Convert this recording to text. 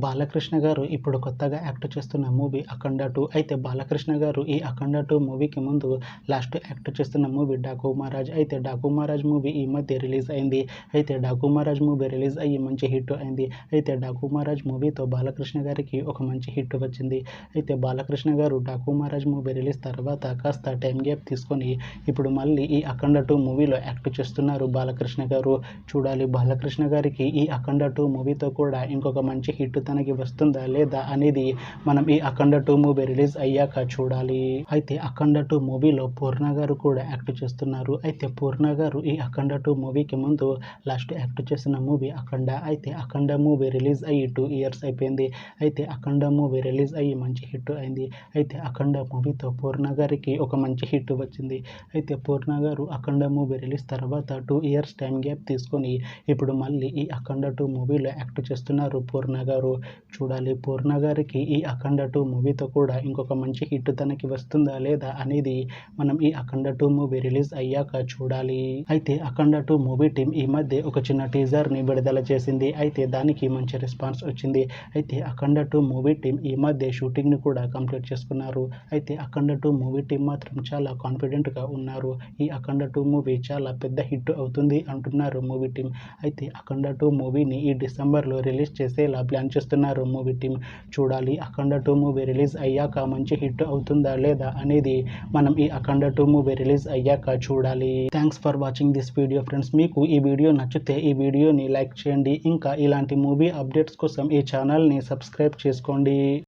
బాలకృష్ణ గారు ఇప్పుడు కొత్తగా యాక్ట్ చేస్తున్న మూవీ అఖండ 2. అయితే బాలకృష్ణ గారు ఈ అఖండ 2 మూవీకి ముందు లాస్ట్ యాక్ట్ చేస్తున్న మూవీ డాకు మహారాజ్. అయితే డాకు మహారాజ్ మూవీ ఈ మధ్య రిలీజ్ అయింది. అయితే డాకు మహారాజ్ మూవీ రిలీజ్ అయ్యి మంచి హిట్ అయింది. అయితే డాకు మహారాజ్ మూవీతో బాలకృష్ణ గారికి ఒక మంచి హిట్ వచ్చింది. అయితే బాలకృష్ణ గారు డాకు మహారాజ్ మూవీ రిలీజ్ తర్వాత కాస్త టైం గ్యాప్ తీసుకొని ఇప్పుడు మళ్ళీ ఈ అఖండ 2 మూవీలో యాక్ట్ చేస్తున్నారు బాలకృష్ణ గారు. చూడాలి బాలకృష్ణ గారికి ఈ అఖండ 2 మూవీతో కూడా ఇంకొక మంచి హిట్ తనకి వస్తుందా లేదా అనేది మనం ఈ అఖండ 2 మూవీ రిలీజ్ అయ్యాక చూడాలి. అయితే అఖండ 2 మూవీలో పూర్ణ గారు కూడా యాక్ట్ చేస్తున్నారు. అయితే పూర్ణ గారు ఈ అఖండ 2 మూవీకి ముందు లాస్ట్ యాక్ట్ చేసిన మూవీ అఖండ. అయితే అఖండ మూవీ రిలీజ్ అయ్యి 2 ఇయర్స్ అయిపోయింది. అయితే అఖండ మూవీ రిలీజ్ అయ్యి మంచి హిట్ అయింది. అయితే అఖండ మూవీతో పూర్ణ గారికి ఒక మంచి హిట్ వచ్చింది. అయితే పూర్ణ గారు అఖండ మూవీ రిలీజ్ తర్వాత 2 ఇయర్స్ టైం గ్యాప్ తీసుకొని ఇప్పుడు మళ్ళీ ఈ అఖండ 2 మూవీలో యాక్ట్ చేస్తున్నారు పూర్ణ గారు. చూడాలి పూర్ణ గారికి ఈ అఖండ 2 మూవీతో కూడా ఇంకొక మంచి హిట్ తనకి వస్తుందా లేదా అనేది మనం ఈ అఖండ 2 మూవీ రిలీజ్ అయ్యాక చూడాలి. అయితే అఖండ 2 మూవీ టీం ఈ మధ్య ఒక చిన్న టీజర్ని విడుదల చేసింది. అయితే దానికి మంచి రెస్పాన్స్ వచ్చింది. అయితే అఖండ 2 మూవీ టీం ఈ మధ్య షూటింగ్ని కూడా కంప్లీట్ చేసుకున్నారు. అయితే అఖండ 2 మూవీ టీం మాత్రం చాలా కాన్ఫిడెంట్గా ఉన్నారు. ఈ అఖండ 2 మూవీ చాలా పెద్ద హిట్ అవుతుంది అంటున్నారు మూవీ టీం. అయితే అఖండ 2 మూవీని ఈ డిసెంబర్లో రిలీజ్ చేసేలా ప్లాన్ చేస్తున్నారు మూవీ టీం. చూడాలి అఖండ 2 మూవీ రిలీజ్ అయ్యాక మంచి హిట్ అవుతుందా లేదా అనేది మనం ఈ అఖండ 2 మూవీ రిలీజ్ అయ్యాక చూడాలి. Thanks for watching this video friends. మీకు ఈ వీడియో నచ్చితే ఈ వీడియోని లైక్ చేయండి. ఇంకా ఇలాంటి మూవీ అప్డేట్స్ కోసం ఈ ఛానల్ని సబ్స్క్రైబ్ చేసుకోండి.